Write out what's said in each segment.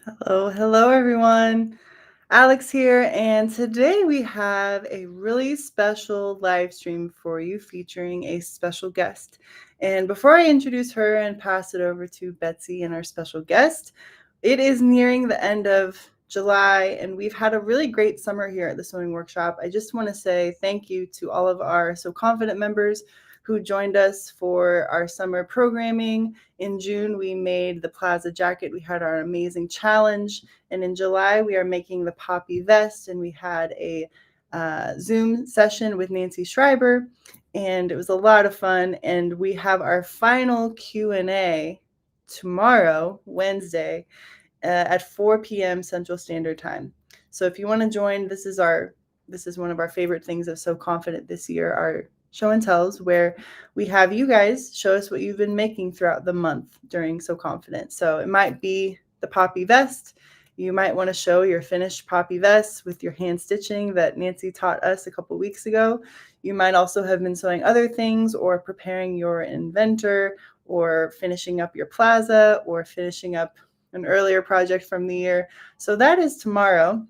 Hello everyone. Alex here, and today we have a really special live stream for you featuring a special guest. And before I introduce her and pass it over to Betsy and our special guest, it is nearing the end of July, and we've had a really great summer here at the Sewing Workshop. I just want to say thank you to all of our So Confident members who joined us for our summer programming. In June, we made the Plaza jacket. We had our amazing challenge. And in July, we are making the poppy vest. And we had a Zoom session with Nancy Schreiber. And it was a lot of fun. And we have our final Q&A tomorrow, Wednesday, at 4 p.m. Central Standard Time. So if you want to join, this is one of our favorite things of So Confident this year, our show and tells, where we have you guys show us what you've been making throughout the month during So Confident. So it might be the poppy vest. You might want to show your finished poppy vest with your hand stitching that Nancy taught us a couple weeks ago. You might also have been sewing other things or preparing your inventor or finishing up your plaza or finishing up an earlier project from the year. So that is tomorrow.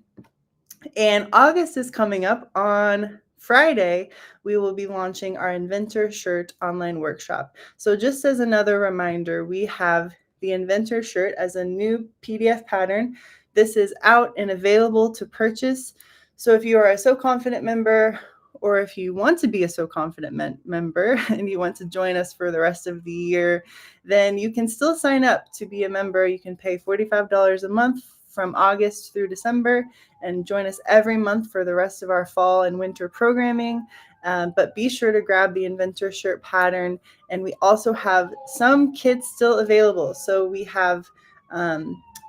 And August is coming up. On Friday, we will be launching our Inventor Shirt online workshop. So just as another reminder, we have the Inventor Shirt as a new PDF pattern. This is out and available to purchase. So if you are a So Confident member, or if you want to be a So Confident member and you want to join us for the rest of the year, then you can still sign up to be a member. You can pay $45 a month from August through December and join us every month for the rest of our fall and winter programming. But be sure to grab the Inventor Shirt pattern. And we also have some kits still available. So we have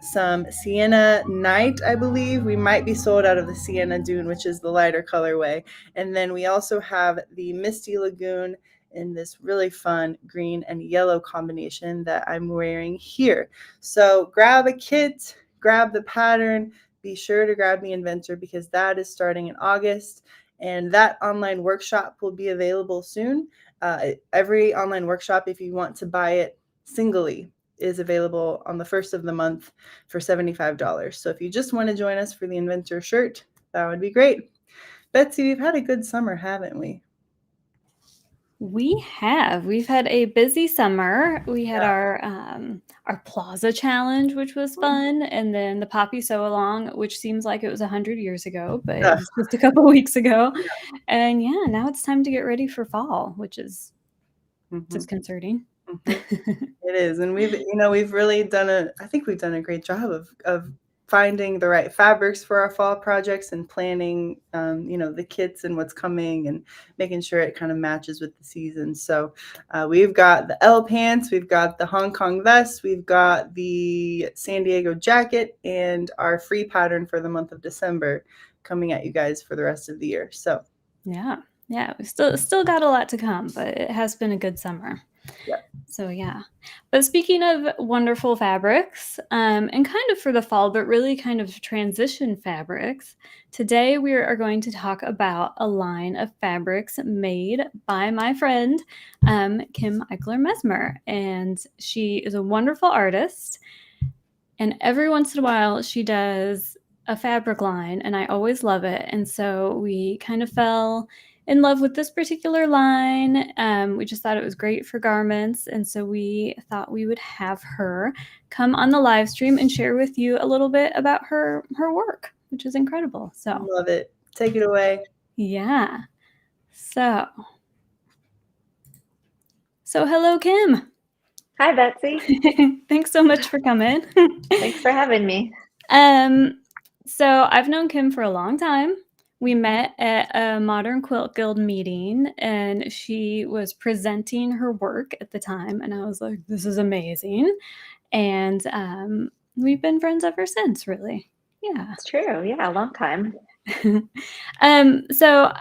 some Sienna Night, I believe. We might be sold out of the Sienna Dune, which is the lighter colorway. And then we also have the Misty Lagoon in this really fun green and yellow combination that I'm wearing here. So grab a kit, grab the pattern, be sure to grab the inventor because that is starting in August. And that online workshop will be available soon. Every online workshop, if you want to buy it singly, is available on the first of the month for $75. So if you just want to join us for the Inventor Shirt, that would be great. Betsy, we've had a good summer, haven't we? We have. We've had a busy summer. We had our Plaza challenge, which was fun, and then the Poppy Sew Along, which seems like it was 100 years ago, but it was just a couple weeks ago. Yeah. And yeah, now it's time to get ready for fall, which is disconcerting. It is, and we've really done I think we've done a great job of finding the right fabrics for our fall projects and planning, the kits and what's coming and making sure it kind of matches with the season. So we've got the L pants, we've got the Hong Kong vest, we've got the San Diego jacket, and our free pattern for the month of December coming at you guys for the rest of the year. So yeah, we still got a lot to come, but it has been a good summer. yeah. So yeah, but speaking of wonderful fabrics, and kind of for the fall, but really kind of transition fabrics, today we are going to talk about a line of fabrics made by my friend, Kim Eichler-Messmer. And she is a wonderful artist. And every once in a while, she does a fabric line, and I always love it. And so we kind of fell in love with this particular line. We just thought it was great for garments. And so we thought we would have her come on the live stream and share with you a little bit about her work, which is incredible. So Love it. Take it away. Yeah. So hello, Kim. Hi, Betsy. Thanks so much for coming. Thanks for having me. So I've known Kim for a long time. We met at a Modern Quilt Guild meeting, and she was presenting her work at the time, and I was like, this is amazing. And we've been friends ever since, really. Yeah. It's true. Yeah, a long time. So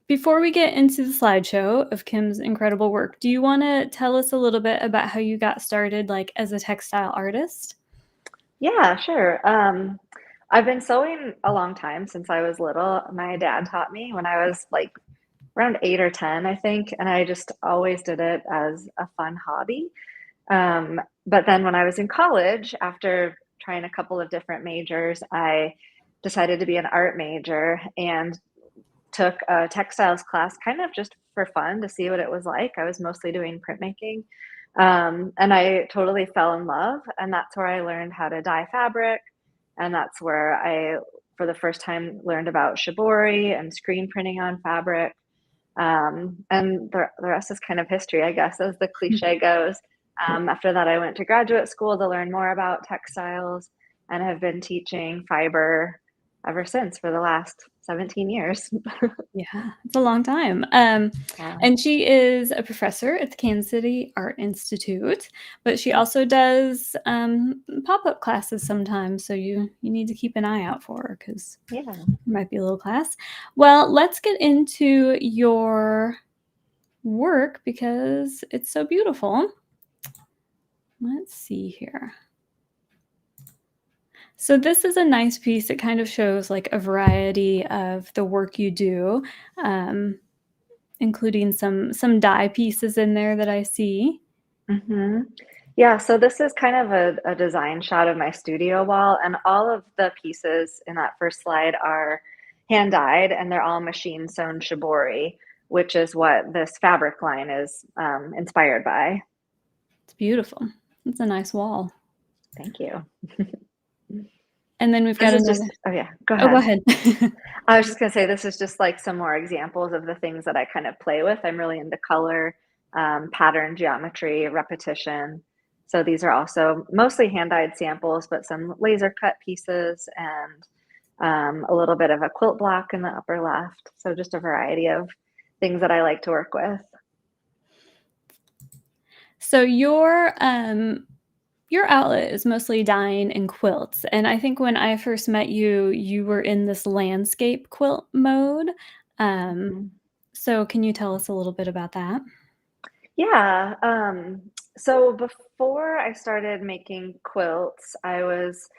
before we get into the slideshow of Kim's incredible work, do you want to tell us a little bit about how you got started, like, as a textile artist? Yeah, sure. I've been sewing a long time, since I was little. My dad taught me when I was like around 8 or 10, I think, and I just always did it as a fun hobby. But then when I was in college, after trying a couple of different majors, I decided to be an art major and took a textiles class kind of just for fun to see what it was like. I was mostly doing printmaking. And I totally fell in love. And that's where I learned how to dye fabric. And that's where I, for the first time, learned about shibori and screen printing on fabric. And the rest is kind of history, I guess, as the cliche goes. After that, I went to graduate school to learn more about textiles and have been teaching fiber ever since for the last 17 years. Yeah, it's a long time. Yeah. And she is a professor at the Kansas City Art Institute, but she also does pop-up classes sometimes. So you need to keep an eye out for her because Yeah. there might be a little class. Well, let's get into your work because it's so beautiful. Let's see here. So this is a nice piece. It kind of shows like a variety of the work you do, including some dye pieces in there that I see. Mm-hmm. Yeah, so this is kind of a design shot of my studio wall, and all of the pieces in that first slide are hand dyed, and they're all machine sewn shibori, which is what this fabric line is inspired by. It's beautiful. It's a nice wall. Thank you. And then we've This got is another. just, oh yeah, go Oh, go ahead. ahead. I was just gonna say, this is just like some more examples of the things that I kind of play with. I'm really into color, pattern, geometry, repetition. So these are also mostly hand-dyed samples, but some laser cut pieces and a little bit of a quilt block in the upper left. So just a variety of things that I like to work with. So your outlet is mostly dyeing and quilts. And I think when I first met you, you were in this landscape quilt mode. Mhm. So can you tell us a little bit about that? Yeah. So before I started making quilts, I was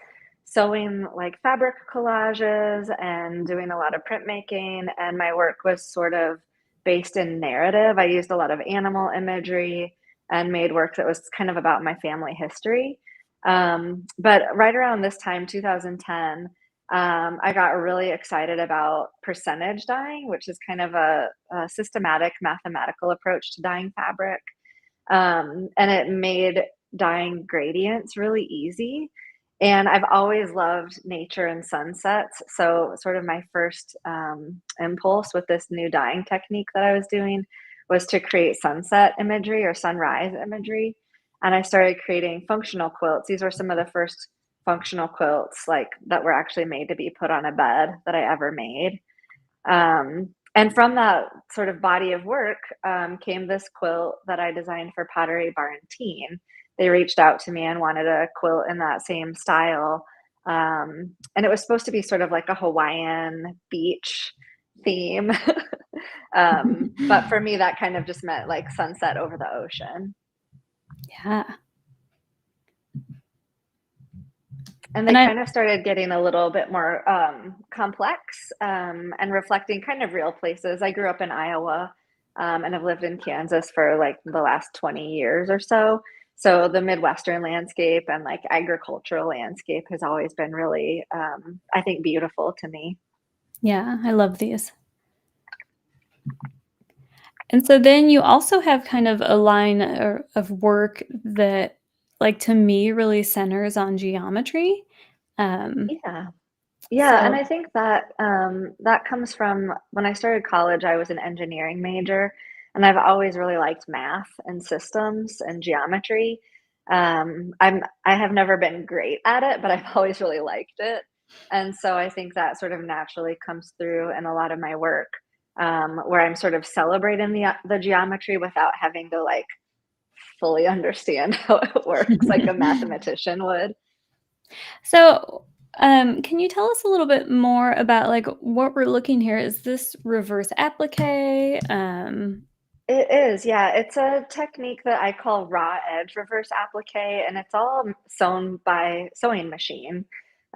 sewing like fabric collages and doing a lot of printmaking, and my work was sort of based in narrative. I used a lot of animal imagery and made work that was kind of about my family history. But right around this time, 2010, I got really excited about percentage dyeing, which is kind of a systematic mathematical approach to dyeing fabric. And it made dyeing gradients really easy. And I've always loved nature and sunsets. So, sort of my first impulse with this new dyeing technique that I was doing was to create sunset imagery or sunrise imagery. And I started creating functional quilts. These were some of the first functional quilts like that were actually made to be put on a bed that I ever made. And from that sort of body of work came this quilt that I designed for Pottery Barn Teen. They reached out to me and wanted a quilt in that same style. And it was supposed to be sort of like a Hawaiian beach theme. But for me, that kind of just meant like sunset over the ocean. Yeah. And they And I kind of started getting a little bit more complex and reflecting kind of real places. I grew up in Iowa and have lived in Kansas for like the last 20 years or so. So the Midwestern landscape and like agricultural landscape has always been really, I think, beautiful to me. yeah, I love these. And so then you also have kind of a line of work that, like, to me, really centers on geometry. Um, Yeah. Yeah, and so I think that that comes from when I started college, I was an engineering major, and I've always really liked math and systems and geometry. I have never been great at it, but I've always really liked it. And so I think that sort of naturally comes through in a lot of my work, where I'm sort of celebrating the geometry without having to like fully understand how it works like a mathematician would. so, can you tell us a little bit more about, like, what we're looking here? Is this reverse applique? It is, yeah. It's a technique that I call raw edge reverse applique, and it's all sewn by sewing machine.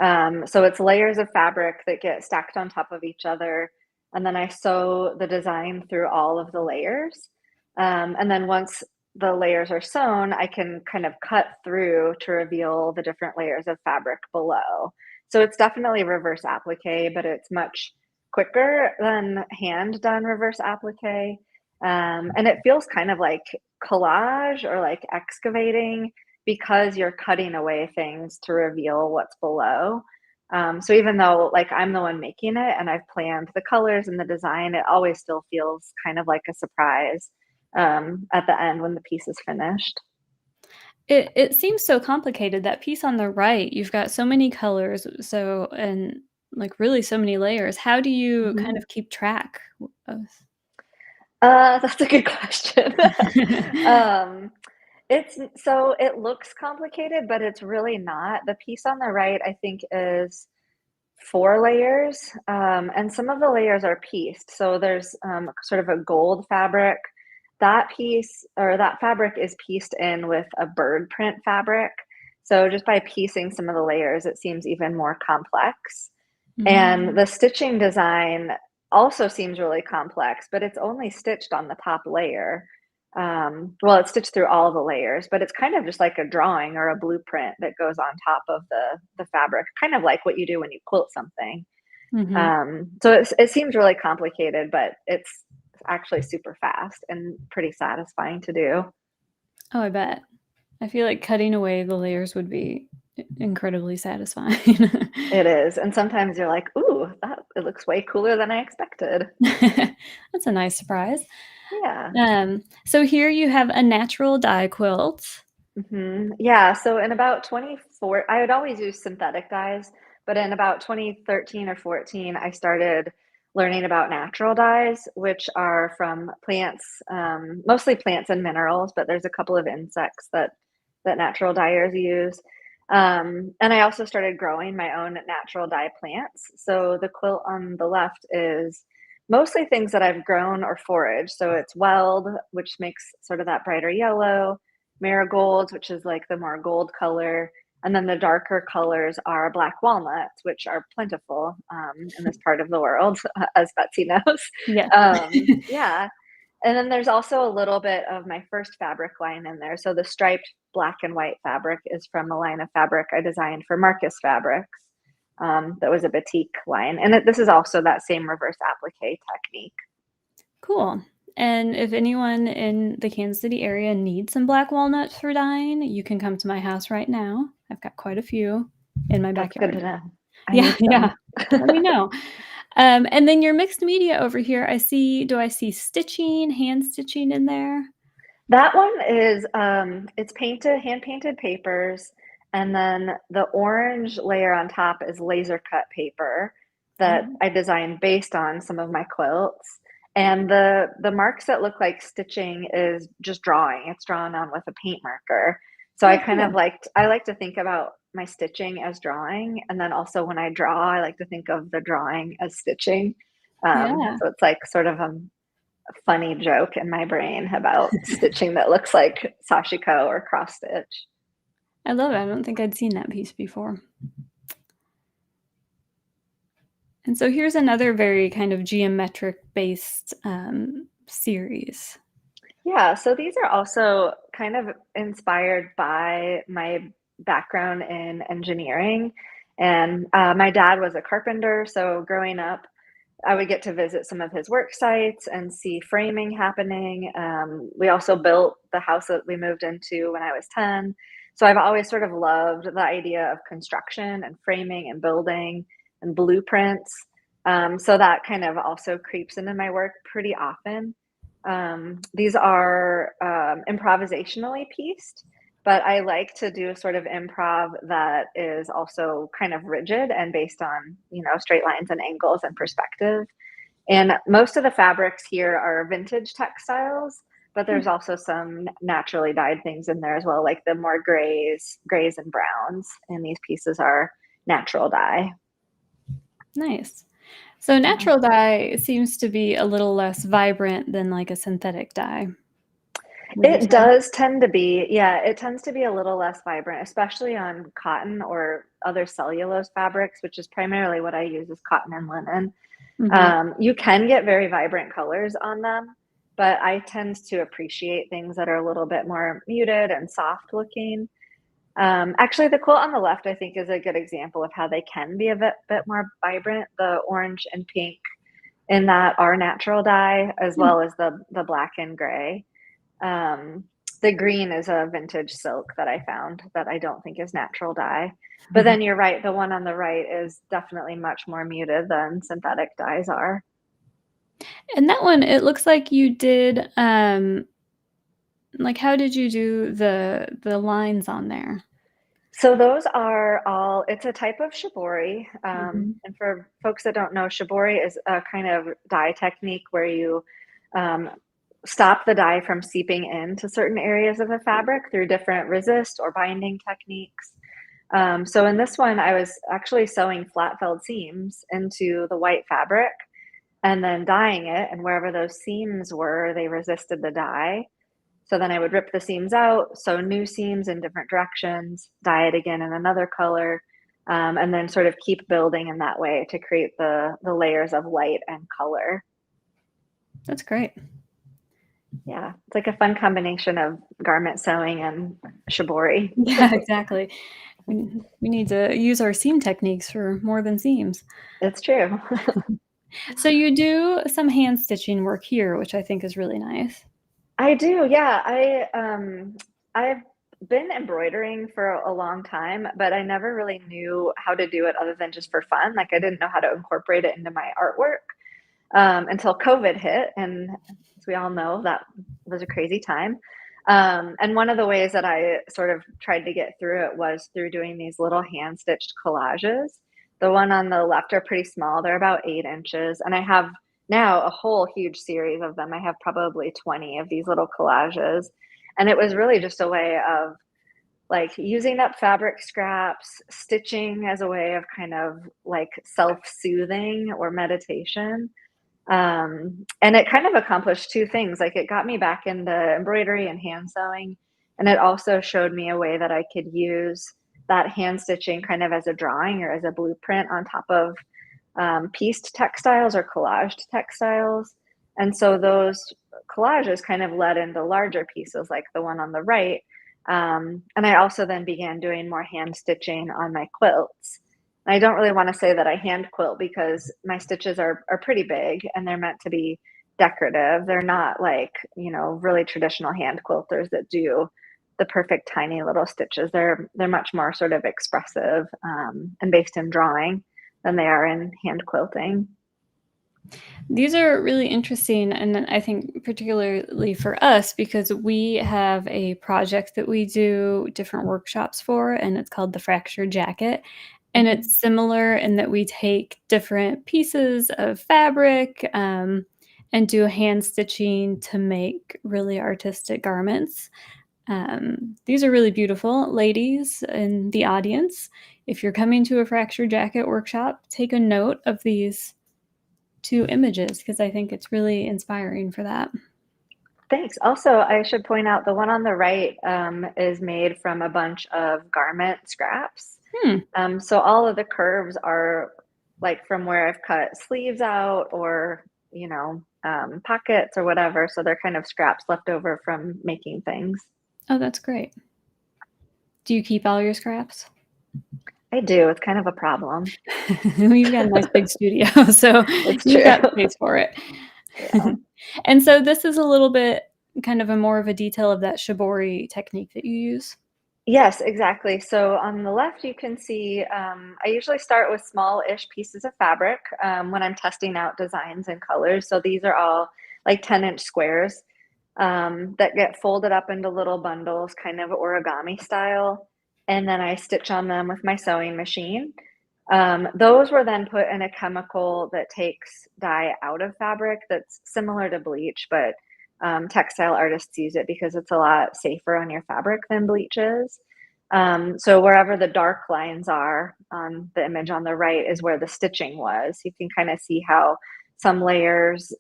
So it's layers of fabric that get stacked on top of each other, and then I sew the design through all of the layers. And then once the layers are sewn, I can kind of cut through to reveal the different layers of fabric below. So it's definitely reverse applique, but it's much quicker than hand done reverse applique. And it feels kind of like collage or like excavating because you're cutting away things to reveal what's below. So even though like I'm the one making it and I've planned the colors and the design, it always still feels kind of like a surprise at the end when the piece is finished. It seems so complicated. That piece on the right, you've got so many colors, so and, like, really so many layers. How do you kind Mhm. of keep track of That's a good question. um, so it looks complicated, but it's really not. The piece on the right, I think, is 4 layers, and some of the layers are pieced. So there's sort of a gold fabric. That piece or that fabric is pieced in with a bird print fabric. So just by piecing some of the layers, it seems even more complex. And Mm. the stitching design also seems really complex, but it's only stitched on the top layer. Well, it's stitched through all the layers, but it's kind of just like a drawing or a blueprint that goes on top of the fabric, kind of like what you do when you quilt something. Mhm. So it seems really complicated, but it's actually super fast and pretty satisfying to do. Oh, I bet. I feel like cutting away the layers would be incredibly satisfying. It is, and sometimes you're like, "Ooh, that it looks way cooler than I expected." That's a nice surprise. Yeah. So here you have a natural dye quilt. Yeah, so in about 24 I had always used synthetic dyes, but in about 2013 or 14, I started learning about natural dyes, which are from plants, mostly plants and minerals, but there's a couple of insects that natural dyers use. And I also started growing my own natural dye plants. So the quilt on the left is mostly things that I've grown or foraged. So it's weld, which makes sort of that brighter yellow, marigolds, which is like the more gold color. And then the darker colors are black walnuts, which are plentiful in this part of the world, as Betsy knows. Yes. Yeah. And then there's also a little bit of my first fabric line in there. So the striped black and white fabric is from a line of fabric I designed for Marcus Fabrics. That was a batik line. And this is also that same reverse applique technique. Cool. And if anyone in the Kansas City area needs some black walnuts for dyeing, you can come to my house right now. I've got quite a few in my That's good to backyard. know. I Yeah, need yeah. some. Let me know. And then your mixed media over here, do I see stitching, hand stitching in there? That one is, it's painted, hand painted papers, and then the orange layer on top is laser cut paper that Oh, I designed based on some of my quilts. And the marks that look like stitching is just drawing. It's drawn on with a paint marker. So oh, cool. I like to think about my stitching as drawing, and then also when I draw, I like to think of the drawing as stitching. Yeah, So it's like sort of funny joke in my brain about stitching that looks like sashiko or cross stitch. I love it. I don't think I'd seen that piece before. And so here's another very kind of geometric based series. Yeah, so these are also kind of inspired by my background in engineering. And my dad was a carpenter, so growing up, I would get to visit some of his work sites and see framing happening. We also built the house that we moved into when I was 10. So I've always sort of loved the idea of construction and framing and building and blueprints. So that kind of also creeps into my work pretty often. These are improvisationally pieced, but I like to do a sort of improv that is also kind of rigid and based on, straight lines and angles and perspective. And most of the fabrics here are vintage textiles, but Hmm, there's also some naturally dyed things in there as well, like the more grays and browns. And these pieces are natural dye. nice. So Yeah. natural dye seems to be a little less vibrant than like a synthetic dye, would you It say? does tend to be, yeah, it tends to be a little less vibrant, especially on cotton or other cellulose fabrics, which is primarily what I use is cotton and linen. Mhm. You can get very vibrant colors on them, but I tend to appreciate things that are a little bit more muted and soft looking. Actually, the quilt on the left, I think, is a good example of how they can be a bit more vibrant. The orange and pink in that are natural dye, as Hmm. well as the black and gray. The green is a vintage silk that I found that I don't think is natural dye. But then you're right, the one on the right is definitely much more muted than synthetic dyes are. And that one, it looks like you did, like, how did you do the lines on there? So those are all, it's a type of shibori. Mhm. And for folks that don't know, shibori is a kind of dye technique where you um, stop the dye from seeping into certain areas of the fabric through different resist or binding techniques. So in this one, I was actually sewing flat felled seams into the white fabric and then dyeing it. And wherever those seams were, they resisted the dye. So then I would rip the seams out, sew new seams in different directions, dye it again in another color, and then sort of keep building in that way to create the layers of light and color. That's great. Yeah, it's like a fun combination of garment sewing and shibori. Yeah, exactly. We need to use our seam techniques for more than seams. It's true. So you do some hand stitching work here, which I think is really nice. I do, yeah. I've been embroidering for a long time, but I never really knew how to do it other than just for fun. Like I didn't know how to incorporate it into my artwork until COVID hit, and as we all know, that was a crazy time. And one of the ways that I sort of tried to get through it was through doing these little hand stitched collages. The one on the left are pretty small; they're about 8 inches, and I have now a whole huge series of them. I have probably 20 of these little collages. And it was really just a way of like using up fabric scraps, stitching as a way of kind of like self soothing or meditation. And it kind of accomplished two things. Like it got me back into embroidery and hand sewing. And it also showed me a way that I could use that hand stitching kind of as a drawing or as a blueprint on top of pieced textiles or collaged textiles. And so those collages kind of led into larger pieces like the one on the right. And I also then began doing more hand stitching on my quilts. I don't really want to say that I hand quilt because my stitches are pretty big and they're meant to be decorative. They're not like, really traditional hand quilters that do the perfect tiny little stitches. They're much more sort of expressive and based in drawing than they are in hand quilting. These are really interesting, and I think particularly for us because we have a project that we do different workshops for, and it's called the Fractured Jacket. And Mhm. it's similar in that we take different pieces of fabric and do hand stitching to make really artistic garments. These are really beautiful. Ladies in the audience, if you're coming to a Fractured Jacket workshop, take a note of these two images because I think it's really inspiring for that. Thanks. Also, I should point out the one on the right is made from a bunch of garment scraps. Hmm. So all of the curves are like from where I've cut sleeves out or, pockets or whatever. So they're kind of scraps left over from making things. Oh, that's great. Do you keep all your scraps? I do. It's kind of a problem. You've got a nice big studio, so It's you've true. got space for it. Yeah. And so this is a little bit kind of a more of a detail of that shibori technique that you use. Yes, exactly. So on the left, you can see I usually start with small-ish pieces of fabric when I'm testing out designs and colors. So these are all like 10-inch squares that get folded up into little bundles, kind of origami style. And then I stitch on them with my sewing machine. Those were then put in a chemical that takes dye out of fabric that's similar to bleach, but textile artists use it because it's a lot safer on your fabric than bleach is. So wherever the dark lines are on the image on the right is where the stitching was. You can kind of see how some layers,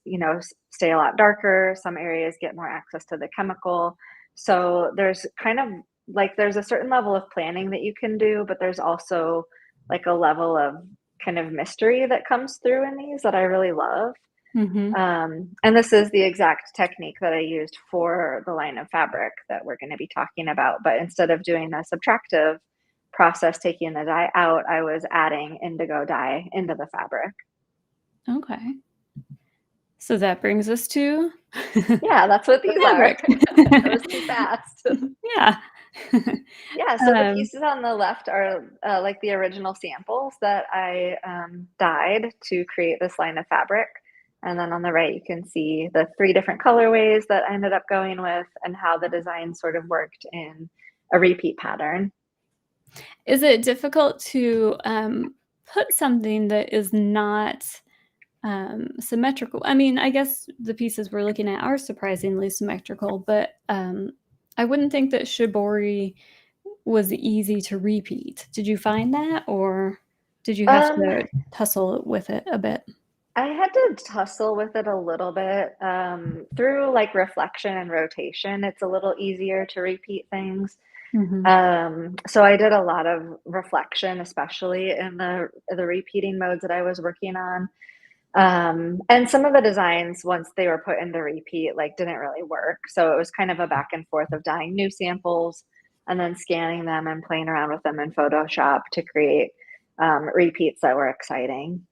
stay a lot darker. Some areas get more access to the chemical. So there's kind of like there's a certain level of planning that you can do, but there's also like a level of kind of mystery that comes through in these that I really love. Mm-hmm. And this is the exact technique that I used for the line of fabric that we're going to be talking about. But instead of doing a subtractive process, taking the dye out, I was adding indigo dye into the fabric. Okay. So that brings us to Yeah, that's what these are. fabric. That was too fast. Yeah. Yeah, so the pieces on the left are like the original samples that I dyed to create this line of fabric. And then on the right, you can see the 3 different colorways that I ended up going with and how the design sort of worked in a repeat pattern. Is it difficult to put something that is not symmetrical? I mean, I guess the pieces we're looking at are surprisingly symmetrical, but I wouldn't think that Shibori was easy to repeat. Did you find that, or did you have Um, to tussle with it a bit? I had to tussle with it a little bit through like reflection and rotation. It's a little easier to repeat things. Mm-hmm. So I did a lot of reflection, especially in the repeating modes that I was working on. And some of the designs, once they were put into repeat, like didn't really work. So it was kind of a back and forth of dyeing new samples and then scanning them and playing around with them in Photoshop to create repeats that were exciting.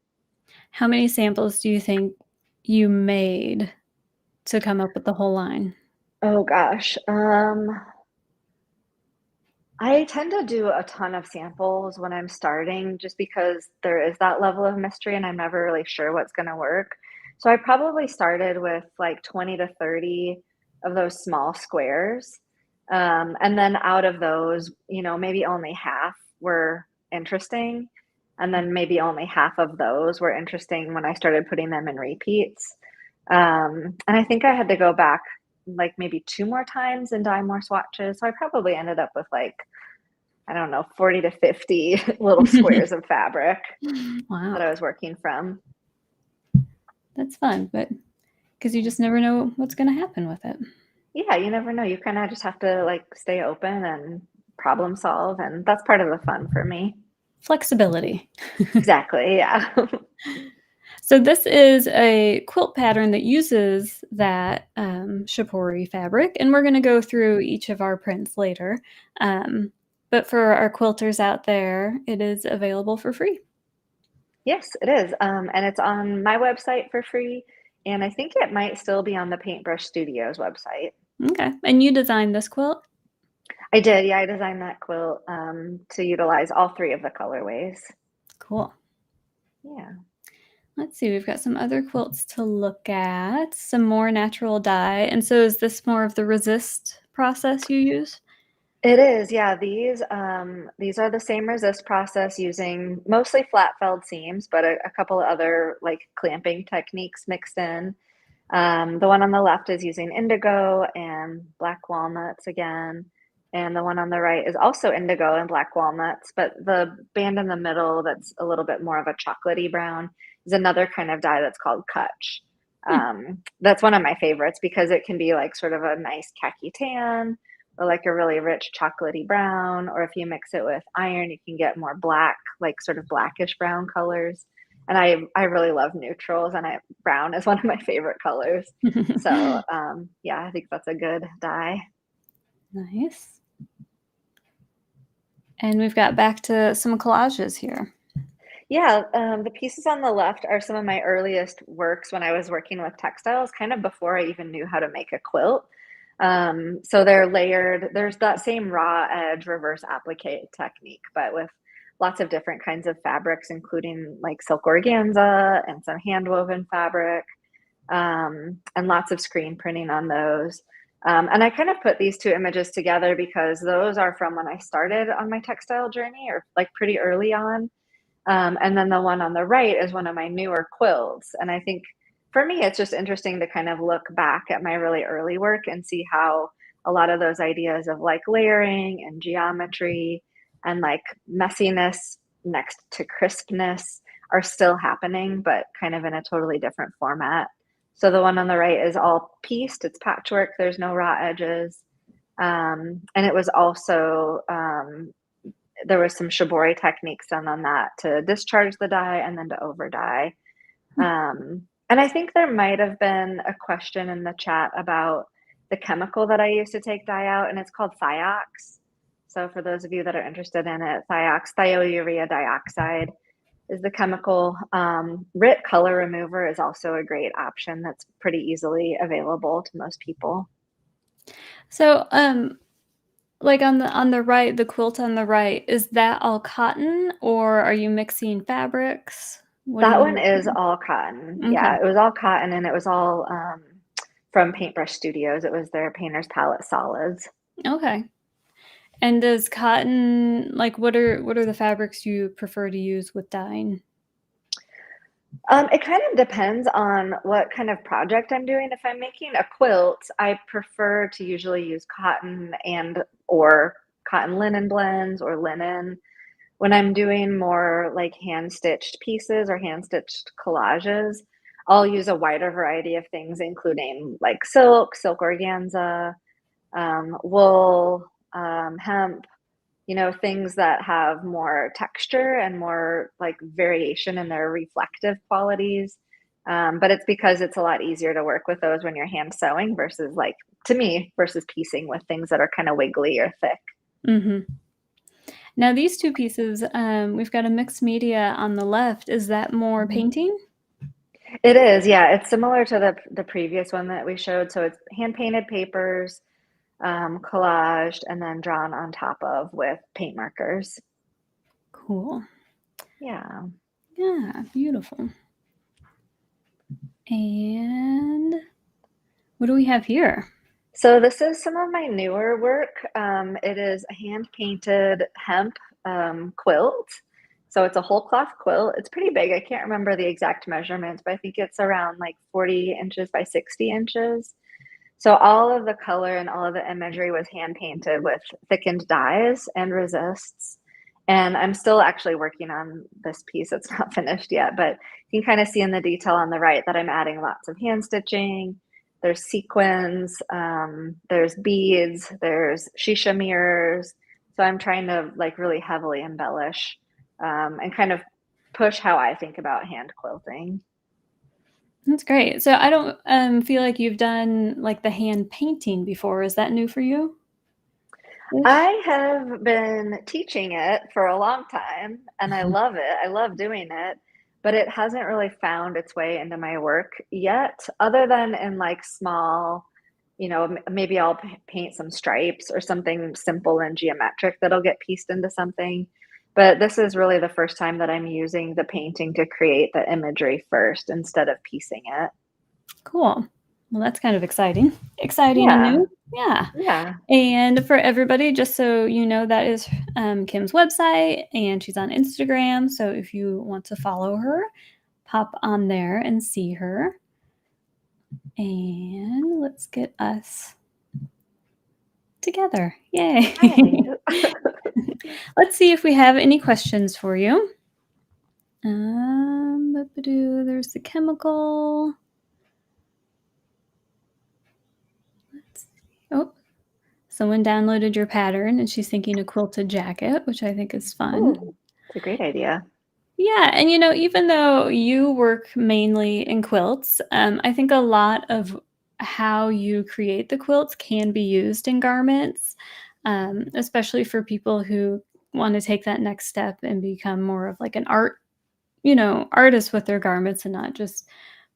How many samples do you think you made to come up with the whole line? Oh gosh. I tend to do a ton of samples when I'm starting just because there is that level of mystery and I'm never really sure what's going to work. So I probably started with like 20 to 30 of those small squares. And then out of those, maybe only half were interesting. And then maybe only half of those were interesting when I started putting them in repeats. And I think I had to go back like maybe 2 more times and dye more swatches. So I probably ended up with like, I don't know, 40 to 50 little squares of fabric Wow, that I was working from. that's fun, but because you just never know what's going to happen with it. Yeah, you never know. You kind of just have to like stay open and problem solve. And that's part of the fun for me. Flexibility. Exactly. Yeah. So this is a quilt pattern that uses that Shibori fabric, and we're going to go through each of our prints later. But for our quilters out there, it is available for free. Yes, it is. And it's on my website for free. And I think it might still be on the Paintbrush Studios website. Okay. And you designed this quilt? I did. Yeah, I designed that quilt to utilize all 3 of the colorways. Cool. Yeah. Let's see, we've got some other quilts to look at, some more natural dye. And so is this more of the resist process you use? It is, yeah. These are the same resist process using mostly flat felled seams, but a couple of other like clamping techniques mixed in. The one on the left is using indigo and black walnuts again, and the one on the right is also indigo and black walnuts. But the band in the middle, that's a little bit more of a chocolatey brown, is another kind of dye that's called kutch. That's one of my favorites because it can be like sort of a nice khaki tan or like a really rich chocolatey brown, or if you mix it with iron, you can get more black, like sort of blackish brown colors. And I really love neutrals, and brown is one of my favorite colors. So yeah, I think that's a good dye. Nice. And we've got back to some collages here. Yeah, the pieces on the left are some of my earliest works when I was working with textiles, kind of before I even knew how to make a quilt. So they're layered. There's that same raw edge reverse applique technique, but with lots of different kinds of fabrics, including like silk organza and some hand woven fabric, and lots of screen printing on those. And I kind of put these 2 images together because those are from when I started on my textile journey, or like pretty early on. And then the one on the right is one of my newer quilts. And I think for me, it's just interesting to kind of look back at my really early work and see how a lot of those ideas of like layering and geometry and like messiness next to crispness are still happening, but kind of in a totally different format. So the one on the right is all pieced, it's patchwork, there's no raw edges. And it was also there was some shibori techniques done on that to discharge the dye and then to over dye. And I think there might have been a question in the chat about the chemical that I use to take dye out, and it's called thiox. So for those of you that are interested in it, thiox, thiourea dioxide is the chemical. RIT color remover is also a great option that's pretty easily available to most people. So, like on the right, the quilt on the right, is that all cotton or are you mixing fabrics? What are That you one is using? all cotton. Okay. Yeah, it was all cotton and it was all from Paintbrush Studios. It was their Painter's Palette Solids. Okay. And does cotton, like what are the fabrics you prefer to use with dyeing? It kind of depends on what kind of project I'm doing. If I'm making a quilt, I prefer to usually use cotton and or cotton linen blends or linen. When I'm doing more like hand stitched pieces or hand stitched collages, I'll use a wider variety of things, including like silk organza, wool, hemp, things that have more texture and more like variation in their reflective qualities. But it's because it's a lot easier to work with those when you're hand sewing versus like, to me, versus piecing with things that are kind of wiggly or thick. Mm-hmm. Now these two pieces, we've got a mixed media on the left. Is that more painting? It is, yeah. It's similar to the previous one that we showed. So it's hand painted papers, collaged, and then drawn on top of with paint markers. Cool. Yeah. Yeah, beautiful. And what do we have here? So this is some of my newer work. It is a hand painted hemp quilt. So it's a whole cloth quilt. It's pretty big. I can't remember the exact measurements, but I think it's around like 40 inches by 60 inches. So all of the color and all of the imagery was hand painted with thickened dyes and resists. And I'm still actually working on this piece. It's not finished yet, but you can kind of see in the detail on the right that I'm adding lots of hand stitching. There's sequins, there's beads, there's shisha mirrors. So I'm trying to like really heavily embellish and kind of push how I think about hand quilting. That's great. So I don't feel like you've done like the hand painting before. Is that new for you? I have been teaching it for a long time and I love it. I love doing it, but it hasn't really found its way into my work yet, other than in like small, maybe I'll paint some stripes or something simple and geometric that'll get pieced into something. But this is really the first time that I'm using the painting to create the imagery first instead of piecing it. Cool. Well, that's kind of exciting. Exciting and Yeah. new. Yeah. Yeah. And for everybody, just so you know, that is Kim's website, and she's on Instagram. So if you want to follow her, pop on there and see her. And let's get us together. Yay. Let's see if we have any questions for you. There's the chemical. Let's see. Oh, someone downloaded your pattern and she's thinking a quilted jacket, which I think is fun. Ooh, it's a great idea. Yeah, and even though you work mainly in quilts, I think a lot of how you create the quilts can be used in garments, especially for people who want to take that next step and become more of like an artist with their garments and not just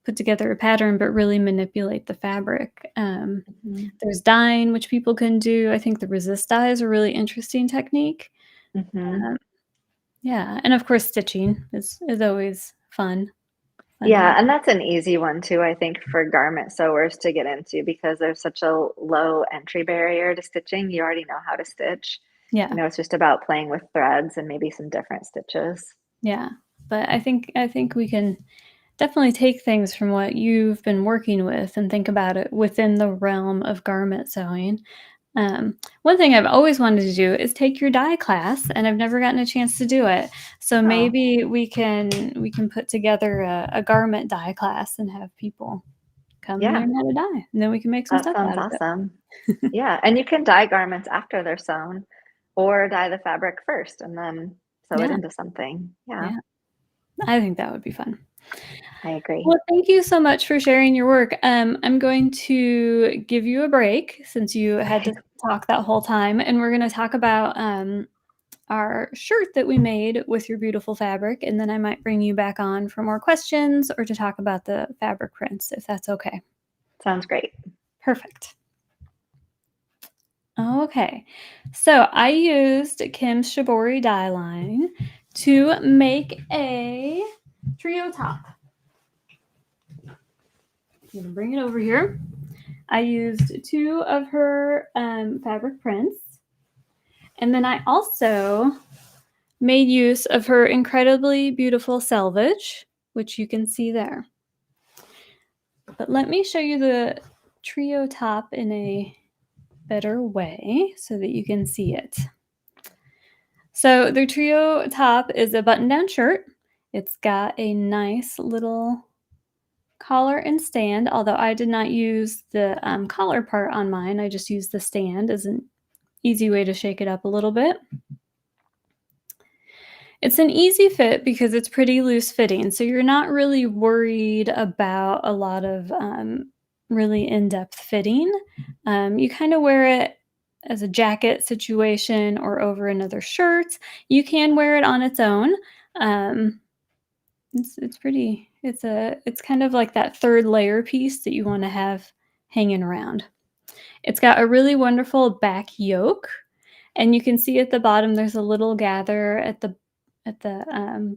put together a pattern, but really manipulate the fabric. There's dyeing, which people can do. I think the resist dye is a really interesting technique. Mm-hmm. Yeah, and of course, stitching is always fun. Yeah, and that's an easy one too, I think, for garment sewers to get into because there's such a low entry barrier to stitching. You already know how to stitch. Yeah, It's just about playing with threads and maybe some different stitches. yeah. But I think we can definitely take things from what you've been working with and think about it within the realm of garment sewing. One thing I've always wanted to do is take your dye class, and I've never gotten a chance to do it. So Oh, maybe we can put together a garment dye class and have people come and yeah, learn how to dye, and then we can make some that stuff sounds out of it. awesome. Yeah, and you can dye garments after they're sewn or dye the fabric first and then sew it Yeah, into something. Yeah. yeah. I think that would be fun. I agree. Well, thank you so much for sharing your work. I'm going to give you a break since you had to talk that whole time, and we're going to talk about our shirt that we made with your beautiful fabric, and then I might bring you back on for more questions or to talk about the fabric prints, if that's okay. Sounds great. Perfect. Okay, so I used Kim's Shibori dye line to make a trio top. I'm gonna bring it over here. I used 2 of her fabric prints, and then I also made use of her incredibly beautiful selvage, which you can see there. But let me show you the trio top in a better way so that you can see it. So the trio top is a button-down shirt. It's got a nice little collar and stand, although I did not use the collar part on mine. I just used the stand as an easy way to shake it up a little bit. It's an easy fit because it's pretty loose fitting, so you're not really worried about a lot of really in-depth fitting. You kind of wear it as a jacket situation or over another shirt. You can wear it on its own. It's pretty. It's kind of like that third layer piece that you want to have hanging around. It's got a really wonderful back yoke, and you can see at the bottom there's a little gather at the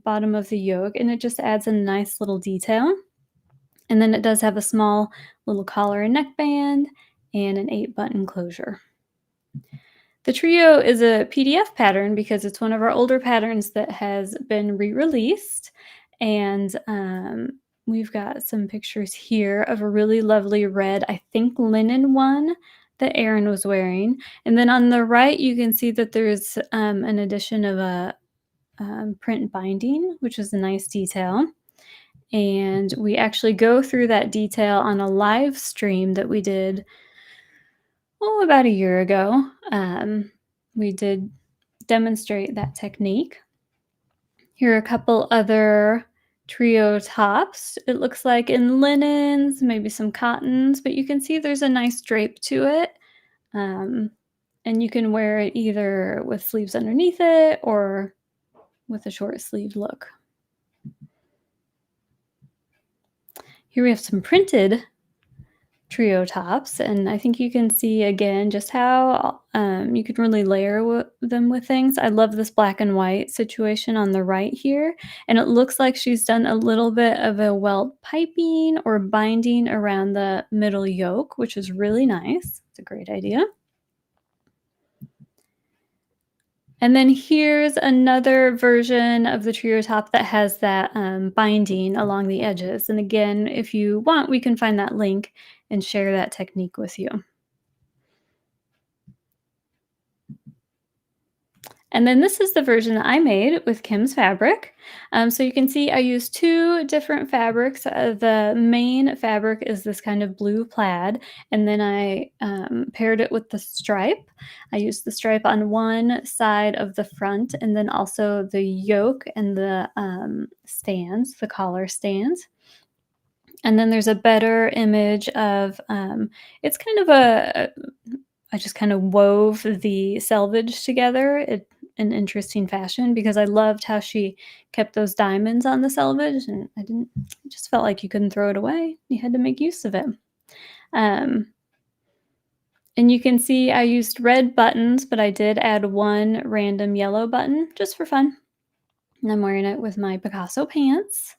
bottom of the yoke, and it just adds a nice little detail. And then it does have a small little collar and neckband and an 8-button closure. The trio is a PDF pattern because it's one of our older patterns that has been re-released, and we've got some pictures here of a really lovely red, I think linen one that Erin was wearing. And then on the right, you can see that there's an addition of a print binding, which is a nice detail. And we actually go through that detail on a live stream that we did, about a year ago. We did demonstrate that technique. Here are a couple other trio tops. It looks like in linens, maybe some cottons, but you can see there's a nice drape to it. And you can wear it either with sleeves underneath it or with a short sleeve look. Here we have some printed trio tops, and I think you can see again just how you can really layer them with things. I love this black and white situation on the right here, and it looks like she's done a little bit of a welt piping or binding around the middle yoke, which is really nice. It's a great idea. And then here's another version of the trio top that has that binding along the edges. And again, if you want, we can find that link and share that technique with you. And then this is the version that I made with Kim's fabric. So you can see I used 2 different fabrics. The main fabric is this kind of blue plaid, and then I paired it with the stripe. I used the stripe on one side of the front, and then also the yoke and the stands, the collar stands. And then there's a better image of, it's kind of I just kind of wove the selvage together in an interesting fashion because I loved how she kept those diamonds on the selvage, and I just felt like you couldn't throw it away. You had to make use of it. And you can see I used red buttons, but I did add one random yellow button just for fun. And I'm wearing it with my Picasso pants.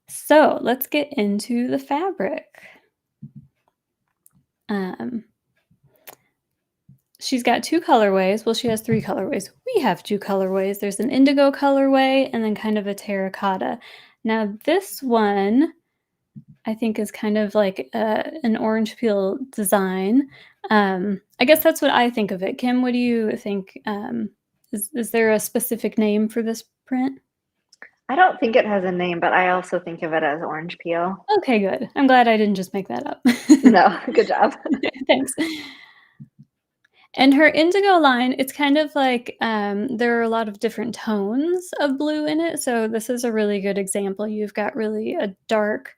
So let's get into the fabric. She's got 2 colorways. Well, she has 3 colorways. We have 2 colorways. There's an indigo colorway and then kind of a terracotta. Now this one, I think, is kind of like an orange peel design. I guess that's what I think of it. Kim, what do you think? Is there a specific name for this print? I don't think it has a name, but I also think of it as orange peel. Okay, good. I'm glad I didn't just make that up. No, good job. Thanks. And her indigo line, it's kind of like there are a lot of different tones of blue in it. So this is a really good example. You've got really a dark,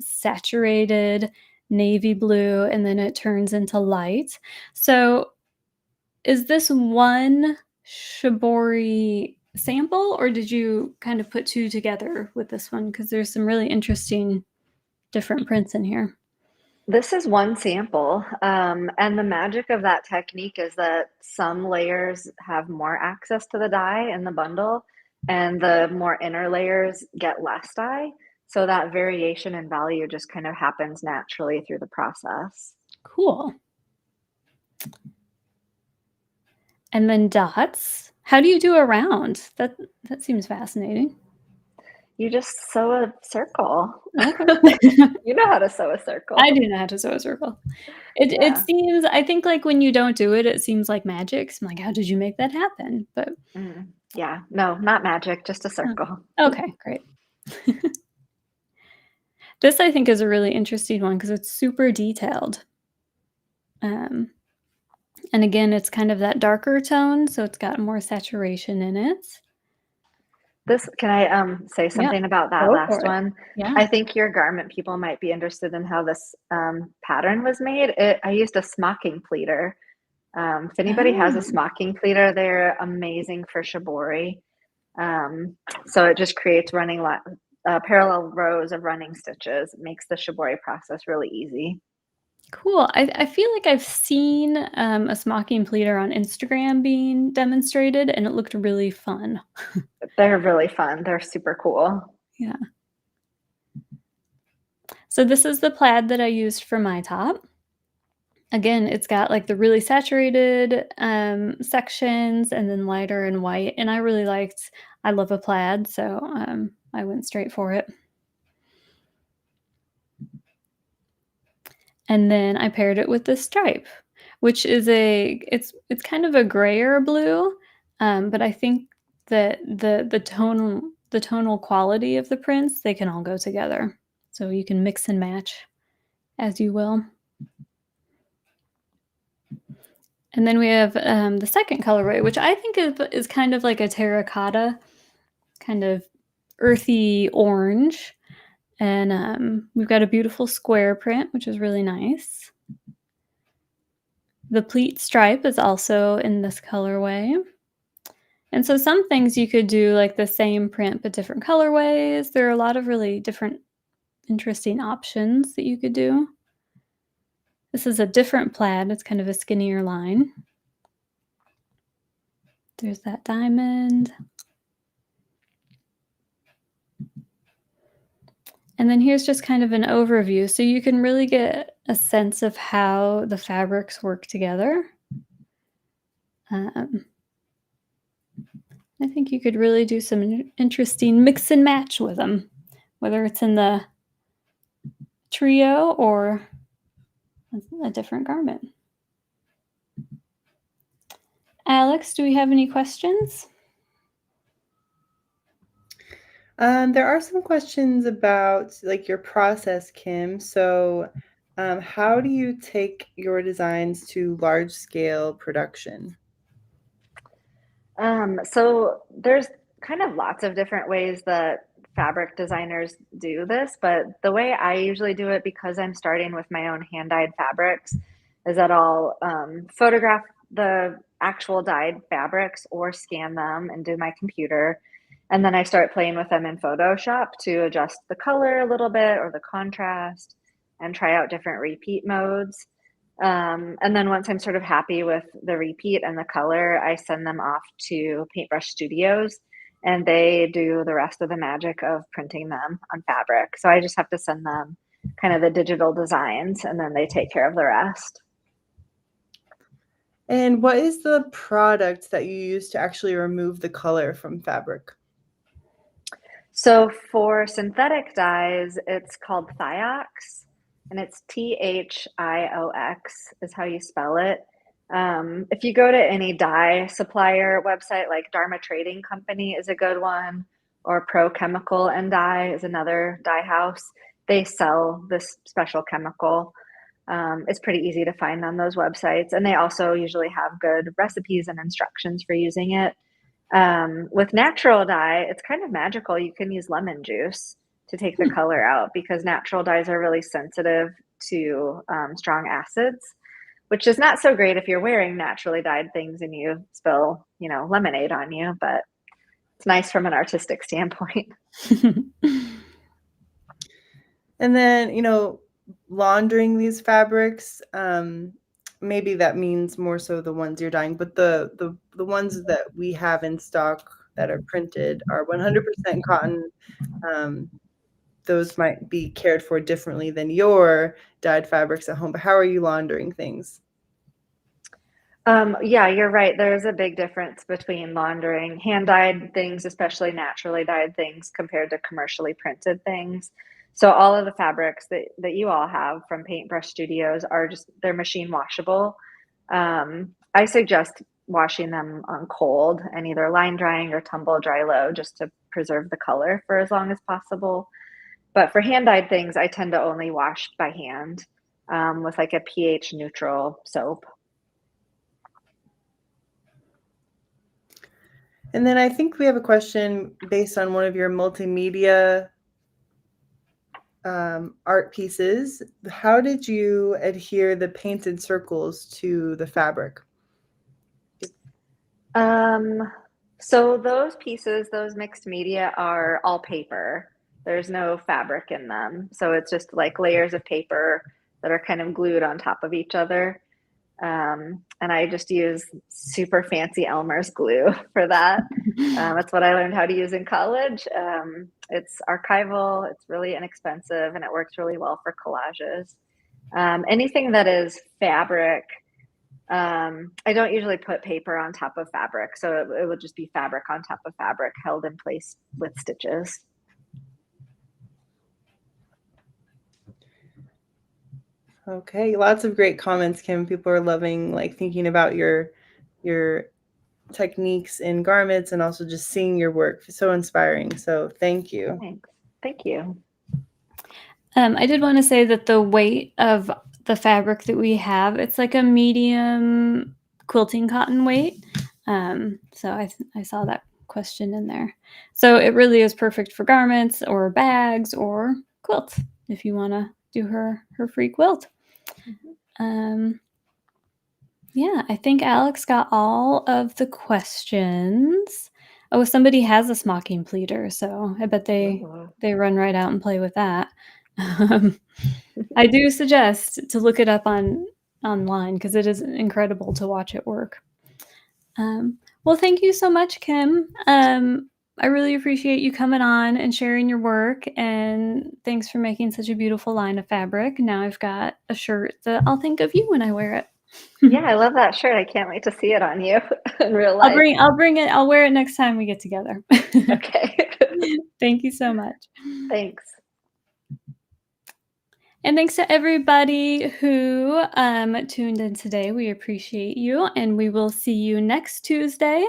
saturated navy blue, and then it turns into light. So is this one Shibori sample, or did you kind of put two together with this one? Because there's some really interesting different prints in here. This is one sample, and the magic of that technique is that some layers have more access to the dye in the bundle, and the more inner layers get less dye. So that variation in value just kind of happens naturally through the process. Cool. And then dots. How do you do a round? That seems fascinating. You just sew a circle. Okay. You know how to sew a circle. I do know how to sew a circle. It seems, I think, like when you don't do it, it seems like magic. So I'm like, how did you make that happen? But yeah, no, not magic, just a circle. Okay, great. This I think is a really interesting one because it's super detailed. And again, it's kind of that darker tone, so it's got more saturation in it. Can I say something about that last one? Yeah. I think your garment people might be interested in how this pattern was made. I used a smocking pleater. If anybody has a smocking pleater, they're amazing for shibori. So it just creates parallel rows of running stitches. It makes the shibori process really easy. Cool. I feel like I've seen a smocking pleater on Instagram being demonstrated, and it looked really fun. They're really fun. They're super cool. Yeah. So this is the plaid that I used for my top. Again, it's got like the really saturated sections and then lighter and white. And I love a plaid, so I went straight for it. And then I paired it with this stripe, which is it's kind of a grayer blue, but I think that the tonal quality of the prints, they can all go together. So you can mix and match as you will. And then we have the second colorway, which I think is kind of like a terracotta, kind of earthy orange. And we've got a beautiful square print, which is really nice. The pleat stripe is also in this colorway. And so some things you could do like the same print but different colorways. There are a lot of really different interesting options that you could do. This is a different plaid. It's kind of a skinnier line. There's that diamond. And then here's just kind of an overview. So you can really get a sense of how the fabrics work together. I think you could really do some interesting mix and match with them, whether it's in the trio or a different garment. Alex, do we have any questions? There are some questions about like your process, Kim. So how do you take your designs to large scale production? So there's kind of lots of different ways that fabric designers do this, but the way I usually do it, because I'm starting with my own hand-dyed fabrics, is that I'll photograph the actual dyed fabrics or scan them into my computer. And then I start playing with them in Photoshop to adjust the color a little bit or the contrast and try out different repeat modes. And then once I'm sort of happy with the repeat and the color, I send them off to Paintbrush Studios, and they do the rest of the magic of printing them on fabric. So I just have to send them kind of the digital designs, and then they take care of the rest. And what is the product that you use to actually remove the color from fabric? So for synthetic dyes, it's called Thiox, and it's Thiox is how you spell it. If you go to any dye supplier website, like Dharma Trading Company is a good one, or Pro Chemical and Dye is another dye house. They sell this special chemical. It's pretty easy to find on those websites. And they also usually have good recipes and instructions for using it. With natural dye, it's kind of magical. You can use lemon juice to take the color out because natural dyes are really sensitive to strong acids, which is not so great if you're wearing naturally dyed things and you spill, lemonade on you, but it's nice from an artistic standpoint. And then, laundering these fabrics, maybe that means more so the ones you're dyeing, but the ones that we have in stock that are printed are 100% cotton. Those might be cared for differently than your dyed fabrics at home, but how are you laundering things? Yeah, you're right. There's a big difference between laundering hand-dyed things, especially naturally dyed things, compared to commercially printed things. So all of the fabrics that you all have from Paintbrush Studios they're machine washable. I suggest washing them on cold and either line drying or tumble dry low just to preserve the color for as long as possible. But for hand-dyed things, I tend to only wash by hand with like a pH neutral soap. And then I think we have a question based on one of your multimedia art pieces. How did you adhere the painted circles to the fabric? So those pieces, those mixed media are all paper. There's no fabric in them. So it's just like layers of paper that are kind of glued on top of each other. And I just use super fancy Elmer's glue for that. That's what I learned how to use in college. It's archival, it's really inexpensive, and it works really well for collages. Anything that is fabric, I don't usually put paper on top of fabric, so it would just be fabric on top of fabric held in place with stitches. Okay, lots of great comments, Kim. People are loving thinking about your techniques in garments and also just seeing your work. So inspiring. So thank you. Thanks. Thank you. I did want to say that the weight of the fabric that we have, it's like a medium quilting cotton weight. So I saw that question in there. So it really is perfect for garments or bags or quilts if you want to do her free quilt. Yeah, I think Alex got all of the questions. Oh, somebody has a smocking pleater, so I bet they run right out and play with that. I do suggest to look it up online because it is incredible to watch it work. Well, thank you so much, Kim. I really appreciate you coming on and sharing your work, and thanks for making such a beautiful line of fabric. Now I've got a shirt that I'll think of you when I wear it. Yeah, I love that shirt. I can't wait to see it on you in real life. I'll bring it. I'll wear it next time we get together. Okay. Thank you so much. Thanks. And thanks to everybody who tuned in today. We appreciate you, and we will see you next Tuesday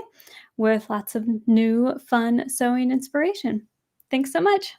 with lots of new fun sewing inspiration. Thanks so much.